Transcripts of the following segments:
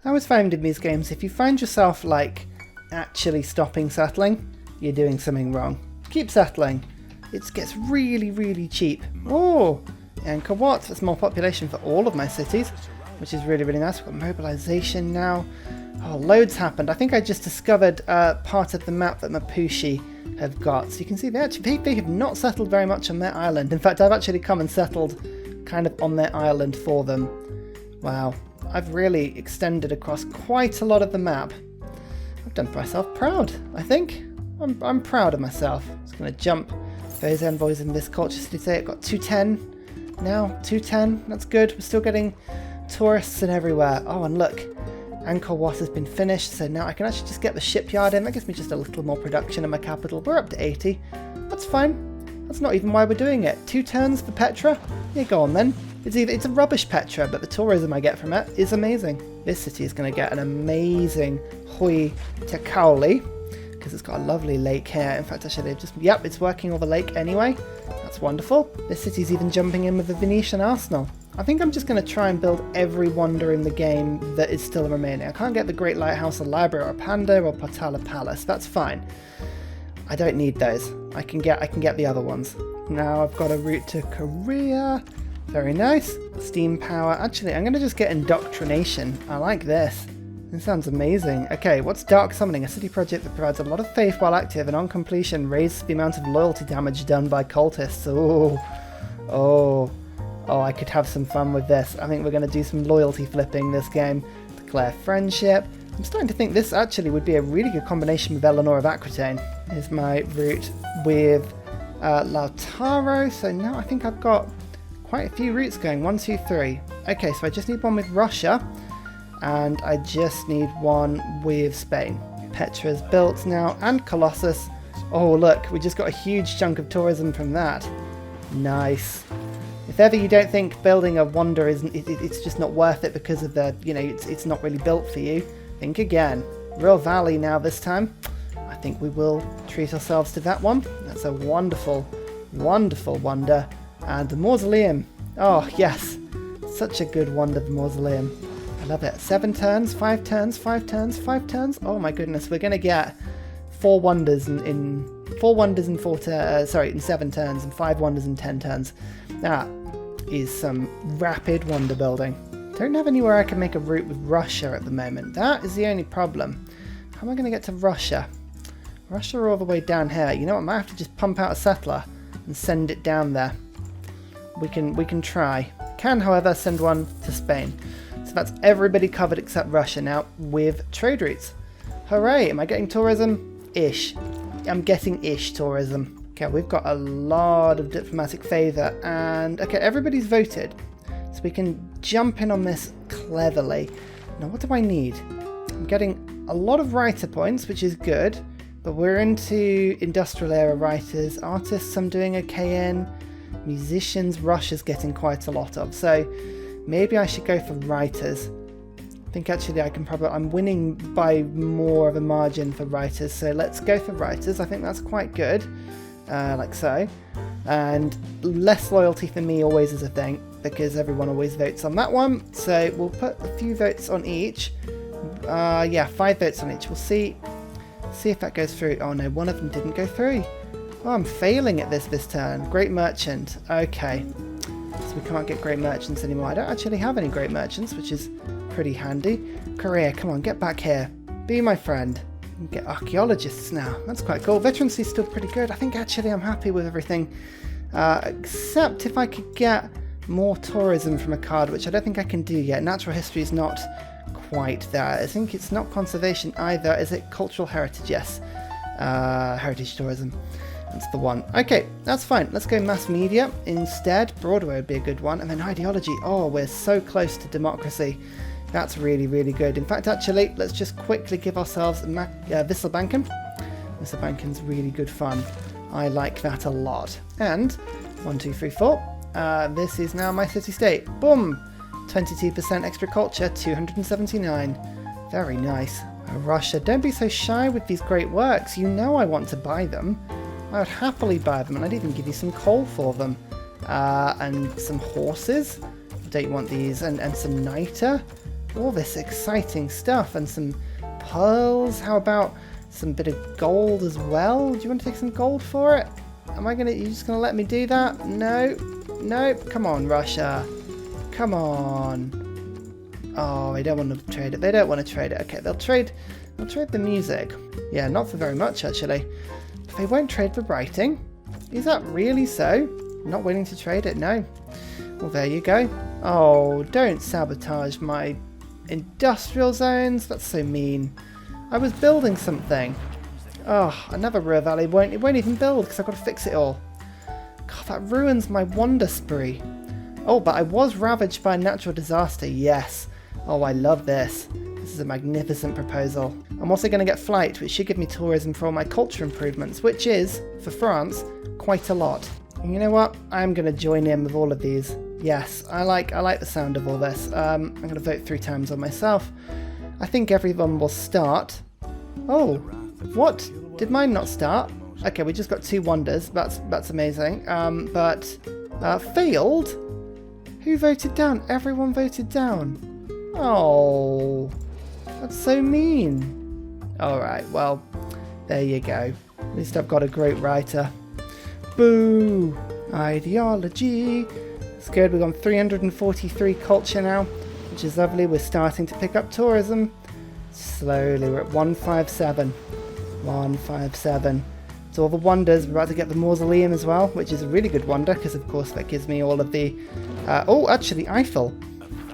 I always find in these games, if you find yourself like actually stopping settling, you're doing something wrong. Keep settling. It gets really, really cheap. Oh, Angkor Wat. That's more population for all of my cities, which is really, really nice. We've got mobilization now. Oh, loads happened. I think I just discovered part of the map that Mapuche have got. So you can see they have not settled very much on their island. In fact, I've actually come and settled kind of on their island for them. Wow. I've really extended across quite a lot of the map. I've done myself proud, I think. I'm proud of myself. Just going to jump those envoys in this culture city today. I've got 210 now. 210. That's good. We're still getting tourists and everywhere. Oh, and look. Angkor Wat has been finished, so now I can actually just get the shipyard in. That gives me just a little more production in my capital. We're up to 80. That's fine. That's not even why we're doing it. 2 turns for Petra? Yeah, go on then. It's a rubbish Petra, but the tourism I get from it is amazing. This city is going to get an amazing Hui Tekauli, because it's got a lovely lake here. In fact, actually, yep, it's working over the lake anyway. That's wonderful. This city's even jumping in with the Venetian arsenal. I think I'm just going to try and build every wonder in the game that is still remaining. I can't get the Great Lighthouse or Library or Panda or Potala Palace. That's fine. I don't need those. I can get the other ones. Now I've got a route to Korea. Very nice. Steam power. Actually, I'm going to just get indoctrination. I like this. This sounds amazing. Okay, what's Dark Summoning? A city project that provides a lot of faith while active and on completion raises the amount of loyalty damage done by cultists. Oh, I could have some fun with this. I think we're going to do some loyalty flipping this game. Declare friendship. I'm starting to think this actually would be a really good combination with Eleanor of Aquitaine. Here's my route with Lautaro. So now I think I've got quite a few routes going. 1, 2, 3. Okay, so I just need one with Russia. And I just need one with Spain. Petra's built now. And Colossus. Oh, look. We just got a huge chunk of tourism from that. Nice. If ever you don't think building a wonder it's just not worth it because of the, it's not really built for you, think again. Real Valley now this time. I think we will treat ourselves to that one. That's a wonderful, wonderful wonder. And the mausoleum. Oh, yes. Such a good wonder, the mausoleum. I love it. 7 turns, 5 turns, 5 turns, 5 turns. Oh my goodness, we're going to get 4 wonders in 7 turns and 5 wonders in 10 turns. That is some rapid wonder building. Don't have anywhere I can make a route with Russia at the moment. That is the only problem. How am I going to get to Russia? Russia are all the way down here. You know what? I might have to just pump out a settler and send it down there. We can try. Can, however, send one to Spain. So that's everybody covered except Russia now with trade routes. Hooray! Am I getting tourism? Ish. I'm getting ish tourism. Okay, we've got a lot of diplomatic favour, and okay, everybody's voted, so we can jump in on this cleverly. Now, what do I need? I'm getting a lot of writer points, which is good, but we're into industrial era writers. Artists I'm doing okay in. Musicians, Russia's getting quite a lot of, so maybe I should go for writers. I think actually I'm winning by more of a margin for writers, so let's go for writers. I think that's quite good. Like so, and less loyalty for me always is a thing because everyone always votes on that one, so we'll put a few votes on each. 5 votes on each. We'll see if that goes through. Oh no, one of them didn't go through. Oh, I'm failing at this turn. Great merchant. Okay, so we can't get great merchants anymore. I don't actually have any great merchants, which is pretty handy. Korea, come on, get back here, be my friend. Get archaeologists now. That's quite cool. Veterancy is still pretty good. I think actually I'm happy with everything. Except if I could get more tourism from a card, which I don't think I can do yet. Natural history is not quite there. I think it's not conservation either. Is it cultural heritage? Yes. Heritage tourism. That's the one. Okay, that's fine. Let's go mass media instead. Broadway would be a good one. And then ideology. Oh, we're so close to democracy. That's really, really good. In fact, actually, let's just quickly give ourselves Visselbanken. Visselbanken's really good fun. I like that a lot. And 1, 2, 3, 4. This is now my city-state. Boom! 22% extra culture, 279. Very nice. Russia, don't be so shy with these great works. You know I want to buy them. I would happily buy them, and I'd even give you some coal for them. And some horses. Don't you want these? And some niter. all this exciting stuff and some pearls. How about some bit of gold as well? Do you want to take some gold for it? You just gonna let me do that? No, no, come on, Russia. Come on. Oh, they don't want to trade it. They don't want to trade it. Okay, they'll trade the music. Yeah, not for very much actually. But they won't trade the writing. Is that really so? Not willing to trade it? No. Well, there you go. Oh, don't sabotage my industrial zones. That's so mean. I was building something. Oh, another Ruhr Valley it won't even build because I've got to fix it all. God, that ruins my wander spree. Oh, but I was ravaged by a natural disaster. Yes. Oh, I love this. This is a magnificent proposal. I'm also going to get flight, which should give me tourism for all my culture improvements, which is, for France, quite a lot. And you know what? I'm going to join in with all of these. Yes, I like the sound of all this. I'm going to vote 3 times on myself. I think everyone will start. Oh, what? Did mine not start? Okay, we just got 2 wonders. That's amazing. But failed? Who voted down? Everyone voted down. Oh, that's so mean. Alright, well, there you go. At least I've got a great writer. Boo! Ideology. It's good, we've gone 343 culture now, which is lovely. We're starting to pick up tourism. Slowly, we're at 157. 157. So all the wonders, we're about to get the mausoleum as well, which is a really good wonder, because of course that gives me all of the... oh, actually, Eiffel.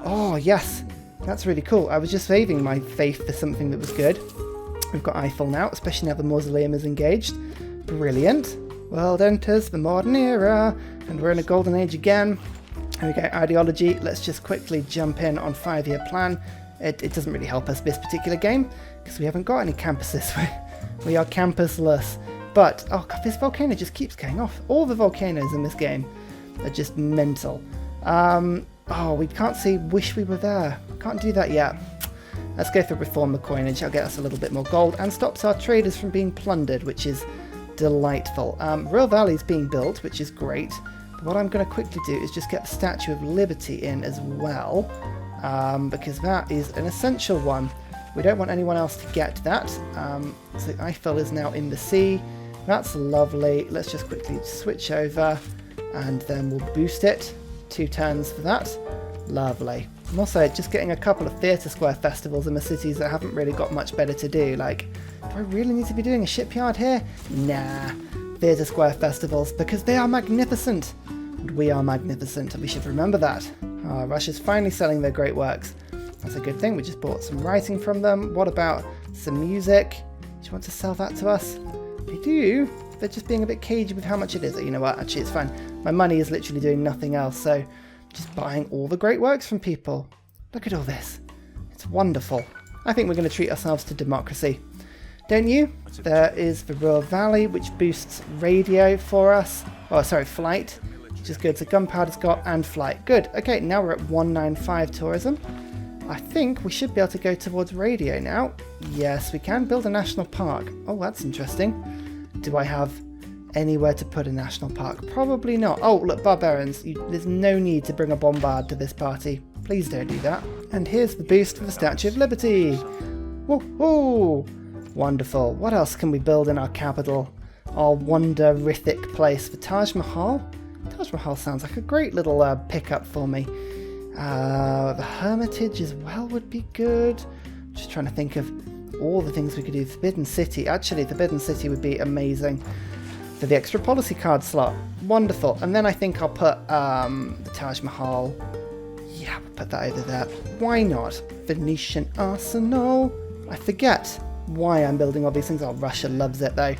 Oh, yes. That's really cool. I was just saving my faith for something that was good. We've got Eiffel now, especially now the mausoleum is engaged. Brilliant. World enters the modern era, and we're in a golden age again. Here we go, ideology. Let's just quickly jump in on 5-year plan. It doesn't really help us this particular game, because we haven't got any campuses. We are campusless. But, oh god, this volcano just keeps going off. All the volcanoes in this game are just mental. Oh, we can't see wish we were there. Can't do that yet. Let's go for reform the coinage. That'll get us a little bit more gold and stops our traders from being plundered, which is delightful. Ruhr Valley's being built, which is great. But what I'm going to quickly do is just get the Statue of Liberty in as well, because that is an essential one. We don't want anyone else to get that. So Eiffel is now in the sea. That's lovely. Let's just quickly switch over and then we'll boost it. 2 turns for that. Lovely. I'm also just getting a couple of theatre square festivals in the cities that haven't really got much better to do. Like, do I really need to be doing a shipyard here? Nah. Theatre square festivals, because they are magnificent. And we are magnificent, and we should remember that. Ah, Russia's finally selling their great works. That's a good thing. We just bought some writing from them. What about some music? Do you want to sell that to us? They do. They're just being a bit cagey with how much it is. You know what? Actually, it's fine. My money is literally doing nothing else, so just buying all the great works from people. Look at all this. It's wonderful. I think we're going to treat ourselves to democracy. Don't you? There is the Ruhr Valley, which boosts radio for us. Oh, sorry, flight, which is good. So gunpowder's got and flight. Good. Okay, now we're at 195 tourism. I think we should be able to go towards radio now. Yes, we can build a national park. Oh, that's interesting. Do I have anywhere to put a national park? Probably not. Oh, look, barbarians. There's no need to bring a bombard to this party. Please don't do that. And here's the boost for the Statue of Liberty. Woohoo! Wonderful. What else can we build in our capital? Our wonderific place. For Taj Mahal? Taj Mahal sounds like a great little pickup for me. The Hermitage as well would be good. Just trying to think of all the things we could do. Forbidden City. Actually, Forbidden City would be amazing for the extra policy card slot. Wonderful. And then I think I'll put the Taj Mahal. Yeah, we'll put that over there. Why not? Venetian Arsenal. I forget why I'm building all these things. Oh, Russia loves it though.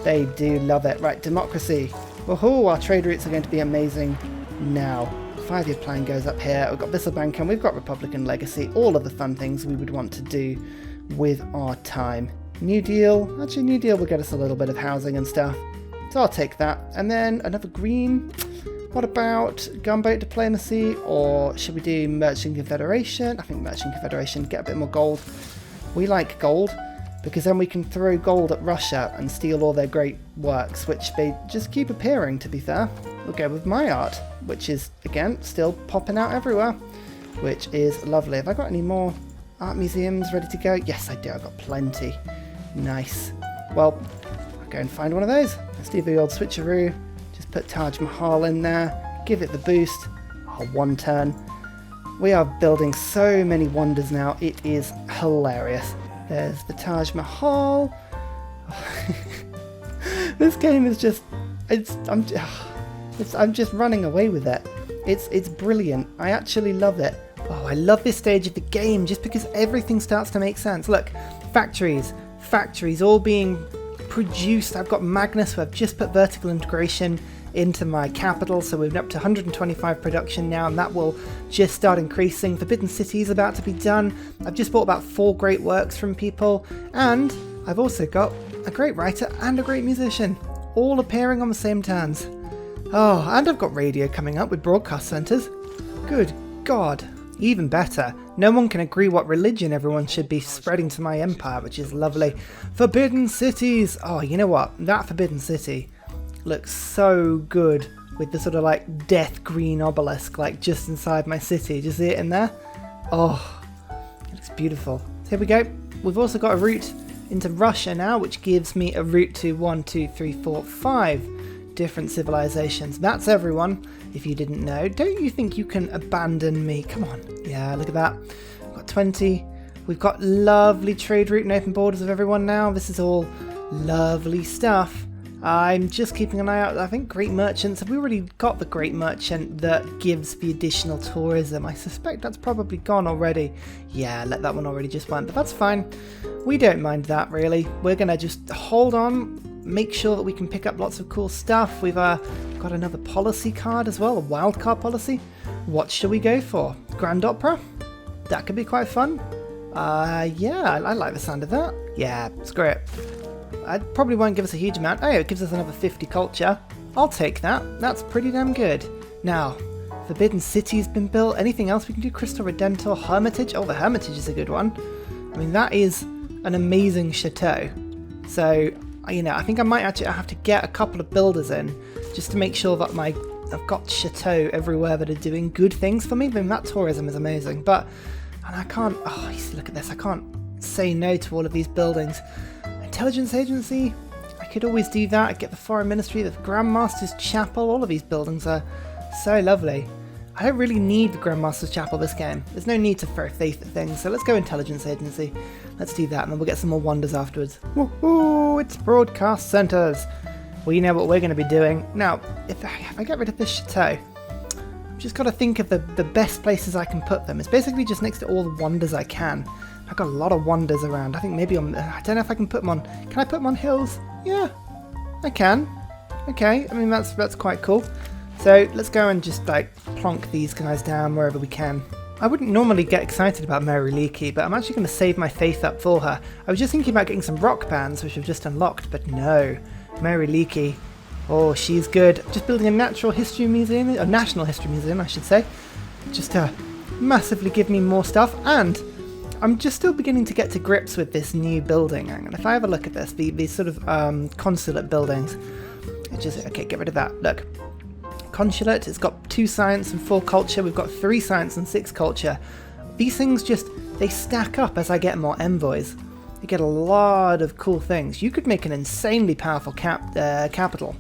They do love it. Right, democracy. Woohoo, our trade routes are going to be amazing now. 5-year plan goes up here. We've got Bissell Bank and we've got Republican Legacy. All of the fun things we would want to do with our time. New Deal. Actually, New Deal will get us a little bit of housing and stuff. So I'll take that. And then another green. What about gunboat diplomacy? Or should we do Merchant Confederation? I think Merchant Confederation. Get a bit more gold. We like gold because then we can throw gold at Russia and steal all their great works, which they just keep appearing, to be fair. We'll go with my art, which is, again, still popping out everywhere, which is lovely. Have I got any more Art museums ready to go? Yes, I do. I've got plenty. Nice. Well, I'll go and find one of those. Let's do the old switcheroo. Just put Taj Mahal in there. Give it the boost. Oh, 1 turn. We are building so many wonders now. It is hilarious. There's the Taj Mahal. This game is just... I'm just running away with it. It's brilliant. I actually love it. Oh, I love this stage of the game just because everything starts to make sense. Look, factories all being produced. I've got Magnus, who I've just put vertical integration into my capital, so we're up to 125 production now, and that will just start increasing. Forbidden City is about to be done. I've just bought about 4 great works from people, and I've also got a great writer and a great musician, all appearing on the same turns. Oh, and I've got radio coming up with broadcast centres. Good God. Even better, no one can agree what religion everyone should be spreading to my empire, which is lovely. Forbidden Cities! Oh, you know what? That Forbidden City looks so good with the sort of like death green obelisk like just inside my city. Do you see it in there? Oh, it looks beautiful. So here we go. We've also got a route into Russia now, which gives me a route to 1, 2, 3, 4, 5 different civilizations. That's everyone, if you didn't know. Don't you think you can abandon me? Come on. Yeah, look at that. We've got 20. We've got lovely trade route and open borders of everyone now. This is all lovely stuff. I'm just keeping an eye out. I think Great Merchants, have we already got the Great Merchant that gives the additional tourism? I suspect that's probably gone already. Yeah, let that one already just went, but that's fine. We don't mind that, really. We're going to just hold on, make sure that we can pick up lots of cool stuff. We've got another policy card as well, a wild card policy. What shall we go for? Grand Opera? That could be quite fun. Yeah, I like the sound of that. Yeah, screw it. It probably won't give us a huge amount. Oh, it gives us another 50 culture. I'll take that. That's pretty damn good. Now, Forbidden City's been built. Anything else we can do? Crystal Redentor, Hermitage. Oh, the Hermitage is a good one. I mean, that is an amazing chateau. So, you know, I think I might actually have to get a couple of builders in just to make sure that I've got chateau everywhere that are doing good things for me. I mean, that tourism is amazing. But, and I can't, oh, you see, look at this. I can't say no to all of these buildings. Intelligence Agency, I could always do that. I'd get the Foreign Ministry, the Grandmaster's Chapel. All of these buildings are so lovely. I don't really need the Grandmaster's Chapel this game. There's no need to throw faith at things, so let's go Intelligence Agency. Let's do that, and then we'll get some more wonders afterwards. Woohoo! It's broadcast centres. Well, you know what we're going to be doing. Now, if I get rid of this chateau, I've just got to think of the best places I can put them. It's basically just next to all the wonders I can. I've got a lot of wonders around. I think maybe on... I don't know if I can put them on... Can I put them on hills? Yeah, I can. Okay, I mean, that's quite cool. So let's go and just, like, plonk these guys down wherever we can. I wouldn't normally get excited about Mary Leakey, but I'm actually going to save my faith up for her. I was just thinking about getting some rock bands, which I've just unlocked, but no. Mary Leakey. Oh, she's good. Just building a natural history museum, a national history museum, I should say. Just to massively give me more stuff, and... I'm just still beginning to get to grips with this new building. And if I have a look at this, these sort of consulate buildings, okay, get rid of that. Look, consulate, it's got 2 science and 4 culture. We've got 3 science and 6 culture. These things they stack up as I get more envoys. You get a lot of cool things. You could make an insanely powerful capital.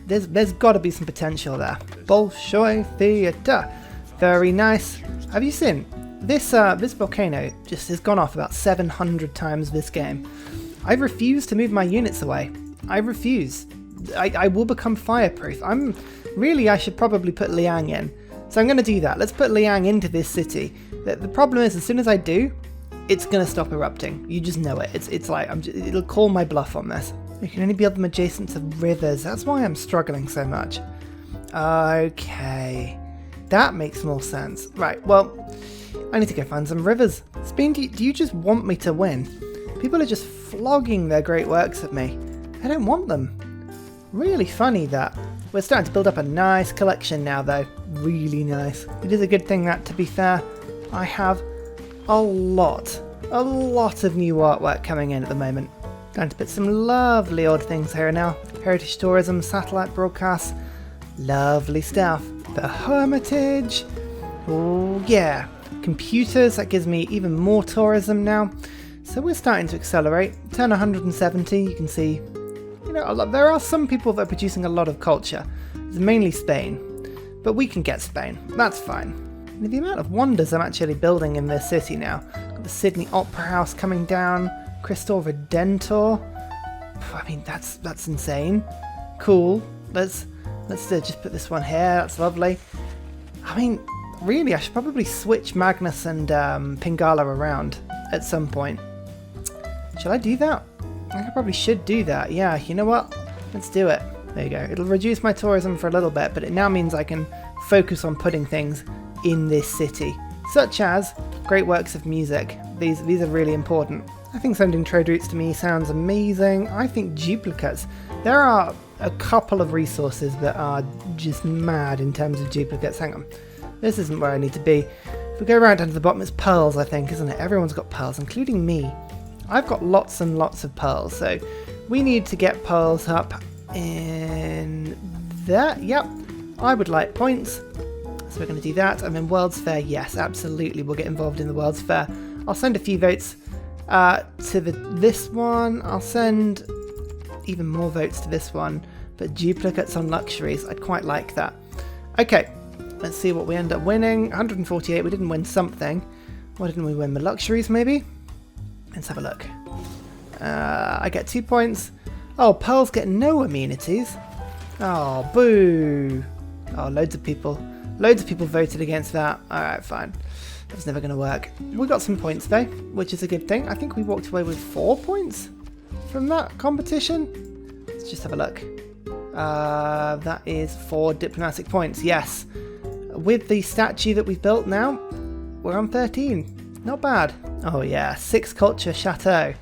There's got to be some potential there. Bolshoi Theatre, very nice. Have you seen? This volcano just has gone off about 700 times this game. I refuse to move my units away. I refuse. I will become fireproof. I should probably put Liang in. So I'm going to do that. Let's put Liang into this city. The problem is, as soon as I do, it's going to stop erupting. You just know it. It's like, it'll call my bluff on this. You can only build them adjacent to rivers. That's why I'm struggling so much. Okay. That makes more sense. Right, well... I need to go find some rivers. Spain, do you just want me to win? People are just flogging their great works at me. I don't want them. Really funny that. We're starting to build up a nice collection now though. Really nice. It is a good thing that, to be fair, I have a lot of new artwork coming in at the moment. Going to put some lovely odd things here now. Heritage tourism, satellite broadcasts. Lovely stuff. The Hermitage. Oh yeah. computers. That gives me even more tourism now. So we're starting to accelerate. Turn 170, you can see, you know, there are some people that are producing a lot of culture. It's mainly Spain, but we can get Spain. That's fine. And the amount of wonders I'm actually building in this city now. Got the Sydney Opera House coming down, Crystal Redentor. I mean, that's insane. Cool. Let's just put this one here. That's lovely. I mean, really, I should probably switch Magnus and Pingala around at some point. Should I do that? I probably should do that. Yeah, you know what? Let's do it. There you go. It'll reduce my tourism for a little bit, but it now means I can focus on putting things in this city, such as great works of music. These are really important. I think sending trade routes to me sounds amazing. I think duplicates. There are a couple of resources that are just mad in terms of duplicates. Hang on. This isn't where I need to be. If we go right down to the bottom, it's pearls, I think, isn't it? Everyone's got pearls, including me. I've got lots and lots of pearls, so we need to get pearls up in there. Yep, I would like points, so we're going to do that. I'm in World's Fair. Yes, absolutely, we'll get involved in the World's Fair. I'll send a few votes to this one. I'll send even more votes to this one, but duplicates on luxuries, I'd quite like that. Okay, let's see what we end up winning. 148, we didn't win something. Why didn't we win? The luxuries, maybe? Let's have a look. I get 2 points. Oh, pearls get no amenities. Oh, boo. Oh, loads of people voted against that. Alright, fine. That's never going to work. We got some points though, which is a good thing. I think we walked away with 4 points from that competition. Let's just have a look. That is 4 diplomatic points, yes. With the statue that we've built now, we're on 13. Not bad. Oh yeah, 6 culture chateau.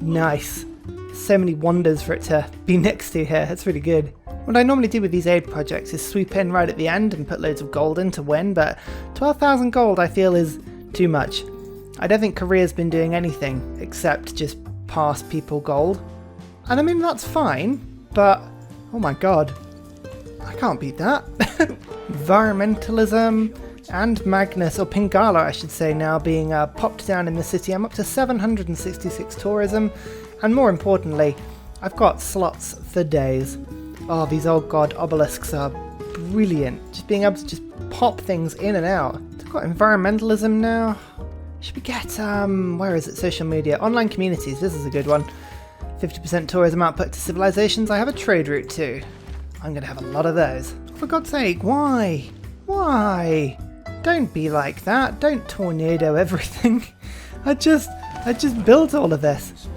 Nice. So many wonders for it to be next to here. That's really good. What I normally do with these aid projects is swoop in right at the end and put loads of gold in to win, but 12,000 gold I feel is too much. I don't think Korea's been doing anything except just pass people gold. And I mean, that's fine, but oh my god, I can't beat that. Environmentalism and Magnus, or Pingala I should say, now being popped down in the city. I'm up to 766 tourism, and more importantly, I've got slots for days. Oh, these old god obelisks are brilliant. Just being able to just pop things in and out. I've got environmentalism now. Should we get, where is it? Social media. Online communities, this is a good one. 50% tourism output to civilizations. I have a trade route too. I'm going to have a lot of those. For God's sake, why? Why? Don't be like that. Don't tornado everything. I just built all of this.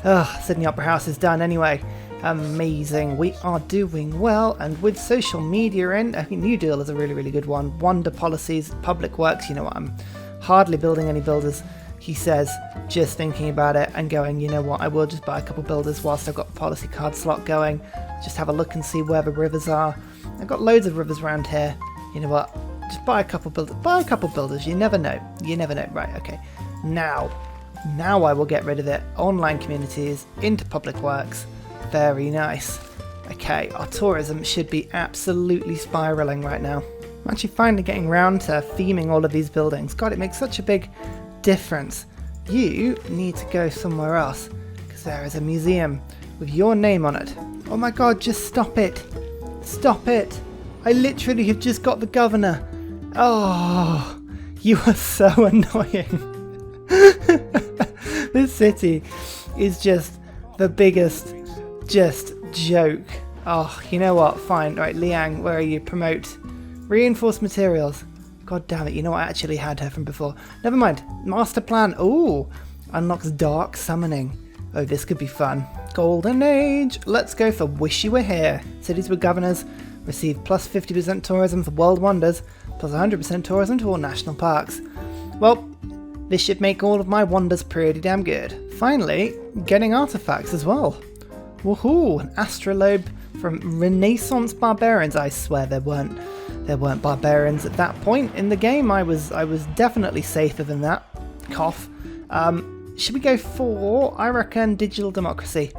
Ugh, Sydney Opera House is done anyway. Amazing. We are doing well, and with social media in, I think New Deal is a really, really good one. Wonder policies, public works, you know what, I'm hardly building any builders, he says, just thinking about it and going, you know what, I will just buy a couple builders whilst I've got the policy card slot going. Just have a look and see where the rivers are. I've got loads of rivers around here. You know what, just buy a couple builders, you never know. Right, okay. Now I will get rid of it. Online communities, into public works. Very nice. Okay, our tourism should be absolutely spiraling right now. I'm actually finally getting round to theming all of these buildings. God, it makes such a big difference. You need to go somewhere else, because there is a museum with your name on it. Oh my god, just stop it. Stop it. I literally have just got the governor. Oh, you are so annoying. This city is just the biggest just joke. Oh, you know what? Fine. Right, Liang, where are you? Promote. Reinforced materials. God damn it. You know what? I actually had her from before. Never mind. Master plan. Ooh. Unlocks dark summoning. Oh, this could be fun. Golden Age. Let's go for Wish You Were Here. Cities with governors receive plus 50% tourism for world wonders, plus 100% tourism to all national parks. Well, this should make all of my wonders pretty damn good. Finally, getting artifacts as well. Woohoo! An astrolabe from Renaissance barbarians. I swear there weren't barbarians at that point in the game. I was definitely safer than that. Cough. Should we go for, I reckon, digital democracy?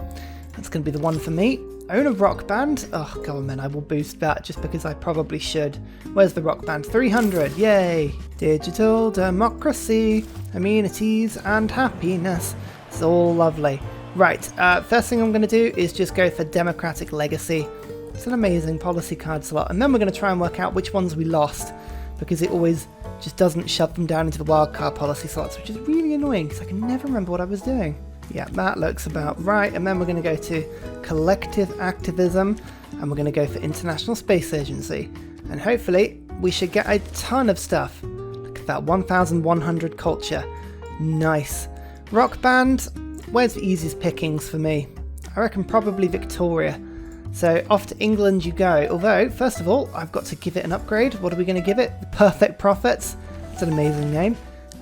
That's going to be the one for me. Own a rock band? Oh, go on then, I will boost that just because I probably should. Where's the rock band? 300, yay! Digital democracy, amenities and happiness. It's all lovely. Right, first thing I'm going to do is just go for democratic legacy. It's an amazing policy card slot. And then we're going to try and work out which ones we lost, because it always just doesn't shove them down into the wildcard policy slots, which is really annoying because I can never remember what I was doing. Yeah, that looks about right. And then we're going to go to collective activism, and we're going to go for International Space Agency. And hopefully we should get a ton of stuff. Look at that, 1,100 culture. Nice. Rock band, where's the easiest pickings for me? I reckon probably Victoria. So off to England you go. Although, first of all, I've got to give it an upgrade. What are we going to give it? The Perfect Prophets. It's an amazing name.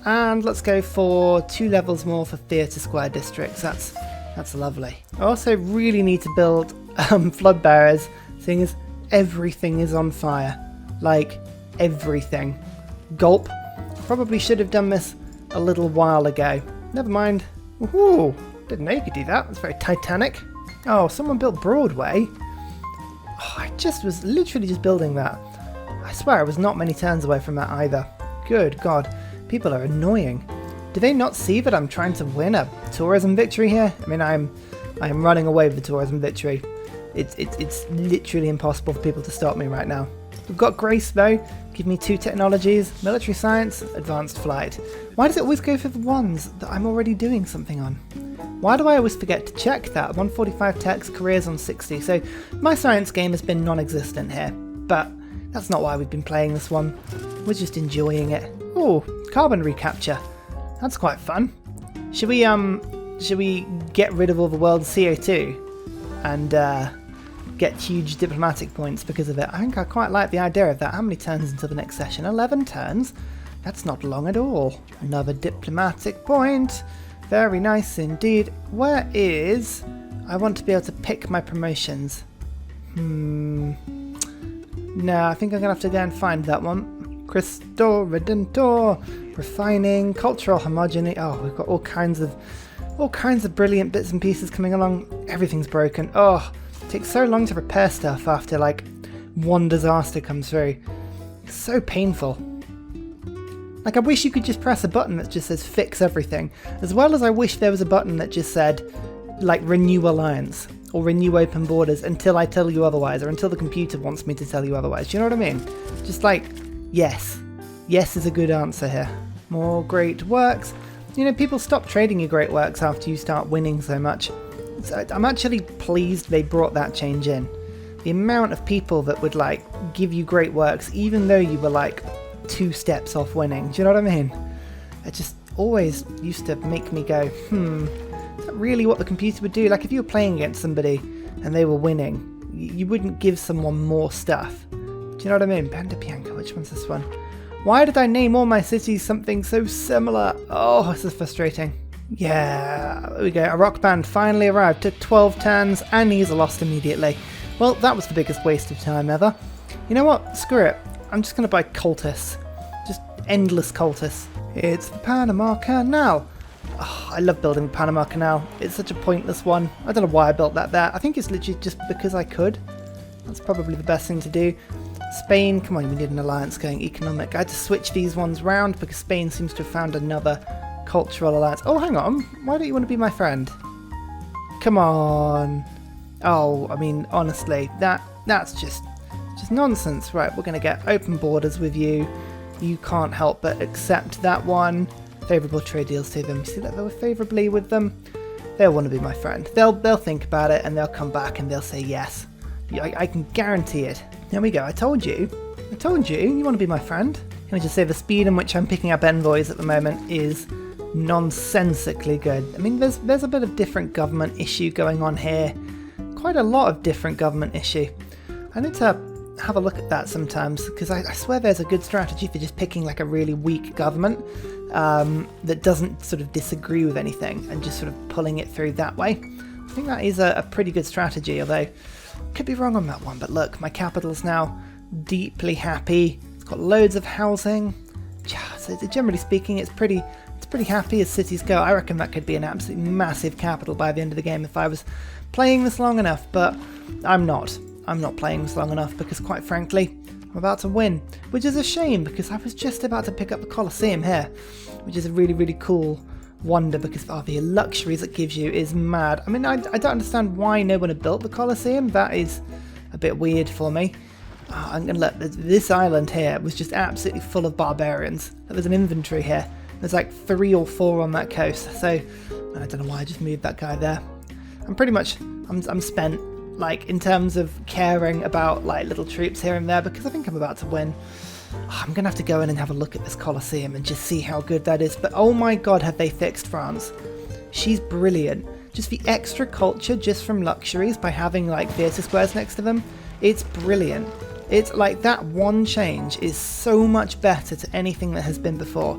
And let's go for 2 levels more for Theatre Square districts. That's lovely. I also really need to build flood barriers, seeing as everything is on fire. Like, everything. Gulp. Probably should have done this a little while ago. Never mind. Woohoo! Didn't know you could do that. That's very Titanic. Oh, someone built Broadway. Oh, I just was literally just building that. I swear I was not many turns away from that either. Good God. People are annoying. Do they not see that I'm trying to win a tourism victory here? I mean, I am running away with the tourism victory. It's literally impossible for people to stop me right now. We've got Grace though. Give me 2 technologies, military science, advanced flight. Why does it always go for the ones that I'm already doing something on? Why do I always forget to check that? 145 techs, careers on 60. So my science game has been non-existent here, but that's not why we've been playing this one. We're just enjoying it. Oh, carbon recapture. That's quite fun. Should we get rid of all the world's CO2 and get huge diplomatic points because of it? I think I quite like the idea of that. How many turns until the next session? 11 turns? That's not long at all. Another diplomatic point. Very nice indeed. Where is... I want to be able to pick my promotions. No, I think I'm going to have to go and find that one. Crystal Redentor, refining, cultural homogeneity. Oh, we've got all kinds of brilliant bits and pieces coming along. Everything's broken. Oh, it takes so long to repair stuff after like one disaster comes through. It's so painful. Like, I wish you could just press a button that just says fix everything, as well as I wish there was a button that just said like renew alliance or renew open borders until I tell you otherwise, or until the computer wants me to tell you otherwise. Do you know what I mean? Just like, yes. Yes is a good answer here. More great works. You know, people stop trading your great works after you start winning so much. So I'm actually pleased they brought that change in. The amount of people that would like give you great works even though you were like 2 steps off winning. Do you know what I mean? It just always used to make me go, is that really what the computer would do? Like if you were playing against somebody and they were winning, you wouldn't give someone more stuff. Do you know what I mean? Banda Bianca, which one's this one? Why did I name all my cities something so similar? Oh, this is frustrating. Yeah, there we go. A rock band finally arrived. Took 12 turns and he's lost immediately. Well, that was the biggest waste of time ever. You know what? Screw it. I'm just going to buy cultists. Just endless cultists. It's the Panama Canal. Oh, I love building the Panama Canal. It's such a pointless one. I don't know why I built that there. I think it's literally just because I could. That's probably the best thing to do. Spain, come on, we need an alliance going economic. I had to switch these ones round because Spain seems to have found another cultural alliance. Oh, hang on. Why don't you want to be my friend? Come on. Oh, I mean, honestly, that's just nonsense. Right, we're going to get open borders with you. You can't help but accept that one. Favourable trade deals to them. See that they were favourably with them? They'll want to be my friend. They'll think about it and they'll come back and they'll say yes. I can guarantee it. There we go. I told you. You want to be my friend. Can I just say the speed in which I'm picking up envoys at the moment is nonsensically good. I mean, there's a bit of different government issue going on here. Quite a lot of different government issue. I need to have a look at that sometimes, because I swear there's a good strategy for just picking like a really weak government that doesn't sort of disagree with anything and just sort of pulling it through that way. I think that is a pretty good strategy, although could be wrong on that one. But look, my capital's now deeply happy. It's got loads of housing. So generally speaking, it's pretty happy as cities go. I reckon that could be an absolutely massive capital by the end of the game if I was playing this long enough, but I'm not. I'm not playing this long enough because, quite frankly, I'm about to win, which is a shame because I was just about to pick up the Colosseum here, which is a really, really cool wonder because the luxuries it gives you is mad. I mean, I don't understand why no one had built the Colosseum. That is a bit weird for me. I'm gonna look. This island here was just absolutely full of barbarians. There was an inventory here. There's like 3 or 4 on that coast. So I don't know why I just moved that guy there. I'm pretty much I'm spent, like, in terms of caring about like little troops here and there because I think I'm about to win. I'm gonna have to go in and have a look at this Colosseum and just see how good that is. But oh my god, have they fixed France? She's brilliant. Just the extra culture just from luxuries by having like theatre squares next to them. It's brilliant. It's like that one change is so much better to anything that has been before.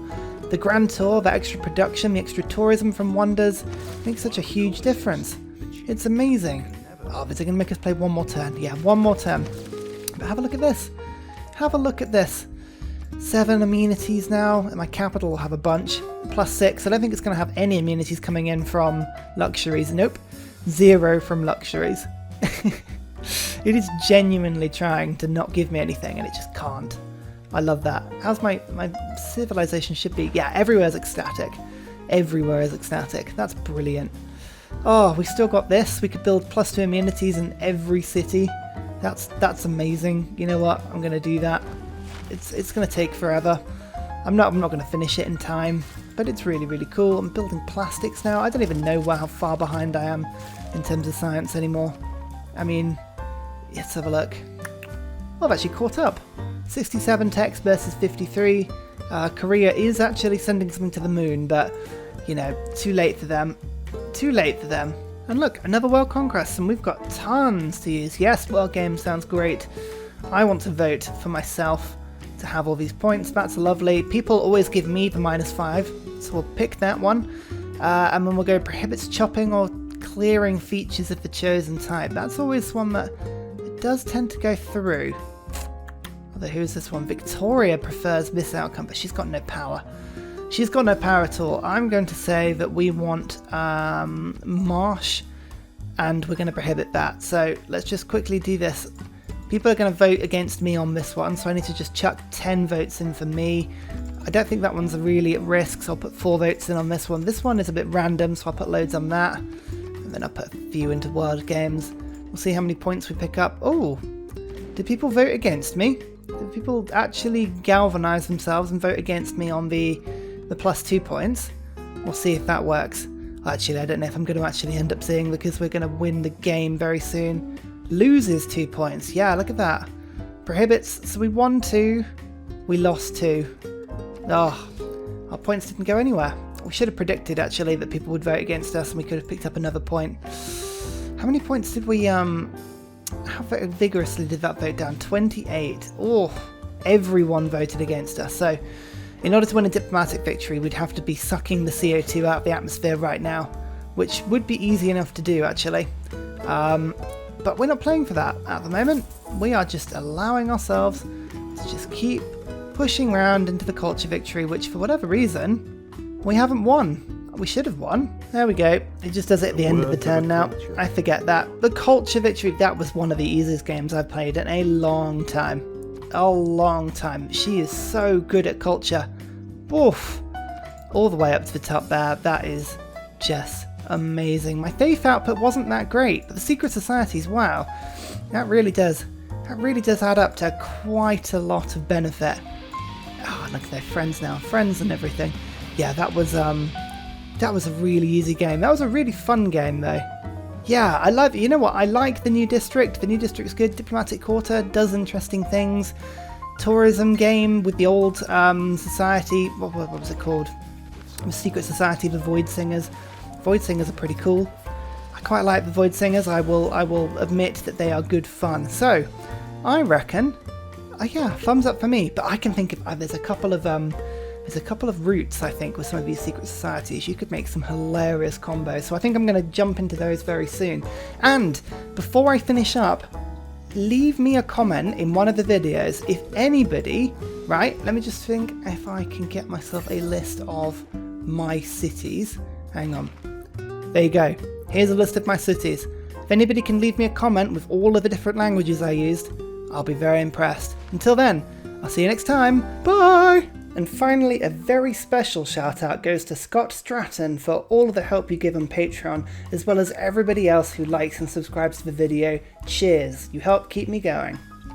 The Grand Tour, the extra production, the extra tourism from wonders makes such a huge difference. It's amazing. Oh, is it going to make us play one more turn? Yeah, one more turn. But have a look at this. Have a look at this. 7 amenities now, and my capital will have a bunch. +6. I don't think it's going to have any amenities coming in from luxuries. Nope. 0 from luxuries. It is genuinely trying to not give me anything, and it just can't. I love that. How's my civilization should be? Yeah, everywhere is ecstatic. Everywhere is ecstatic. That's brilliant. Oh, we still got this. We could build +2 amenities in every city. That's amazing. You know what? I'm gonna do that. It's gonna take forever. I'm not gonna finish it in time, but it's really, really cool. I'm building plastics now. I don't even know how far behind I am in terms of science anymore. I mean, let's have a look. Well, I've actually caught up. 67 techs versus 53. Korea is actually sending something to the moon, but, you know, too late for them. Too late for them. And look, another world conquest, and we've got tons to use. Yes, world game sounds great. I want to vote for myself to have all these points. That's lovely. People always give me the -5, so we'll pick that one. And then we'll go prohibits chopping or clearing features of the chosen type. That's always one that it does tend to go through. Although, who is this one? Victoria prefers this outcome, but she's got no power. She's got no power at all. I'm going to say that we want marsh, and we're going to prohibit that. So let's just quickly do this. People are going to vote against me on this one, so I need to just chuck 10 votes in for me. I don't think that one's really at risk, so I'll put 4 votes in on this one. This one is a bit random, so I'll put loads on that. And then I'll put a few into world games. We'll see how many points we pick up. Oh, did people vote against me? Did people actually galvanise themselves and vote against me on the +2 points? We'll see if that works. Actually, I don't know if I'm going to actually end up seeing, because we're going to win the game very soon. Loses 2 points. Yeah, look at that. Prohibits. So we won 2. We lost 2. Oh, our points didn't go anywhere. We should have predicted, actually, that people would vote against us, and we could have picked up another point. How many points did we, how vigorously did that vote down? 28. Oh, everyone voted against us. So, in order to win a diplomatic victory, we'd have to be sucking the CO2 out of the atmosphere right now, which would be easy enough to do, actually. But we're not playing for that at the moment. We are just allowing ourselves to just keep pushing around into the culture victory, which for whatever reason, we haven't won. We should have won. There we go. It just does it at the end of the turn now. I forget that. The culture victory, that was one of the easiest games I've played in a long time. A long time. She is so good at culture. Oof. All the way up to the top there. That is just amazing. My faith output wasn't that great, but the secret societies, wow. That really does add up to quite a lot of benefit. Oh, look at their friends now. Friends and everything. Yeah, that was a really easy game. That was a really fun game though. Yeah, I love, you know what, I like the new district. The new district's good. Diplomatic Quarter does interesting things. Tourism game with the old society, what was it called? The Secret Society of the Void Singers. Void Singers are pretty cool. I quite like the Void Singers. I will admit that they are good fun. So, I reckon, yeah, thumbs up for me. But I can think of, there's a couple of routes, I think, with some of these secret societies. You could make some hilarious combos. So I think I'm going to jump into those very soon. And before I finish up, leave me a comment in one of the videos if anybody, right, let me just think if I can get myself a list of my cities. Hang on. There you go. Here's a list of my cities. If anybody can leave me a comment with all of the different languages I used, I'll be very impressed. Until then, I'll see you next time. Bye! And finally, a very special shout out goes to Scott Stratton for all of the help you give on Patreon, as well as everybody else who likes and subscribes to the video. Cheers, you help keep me going.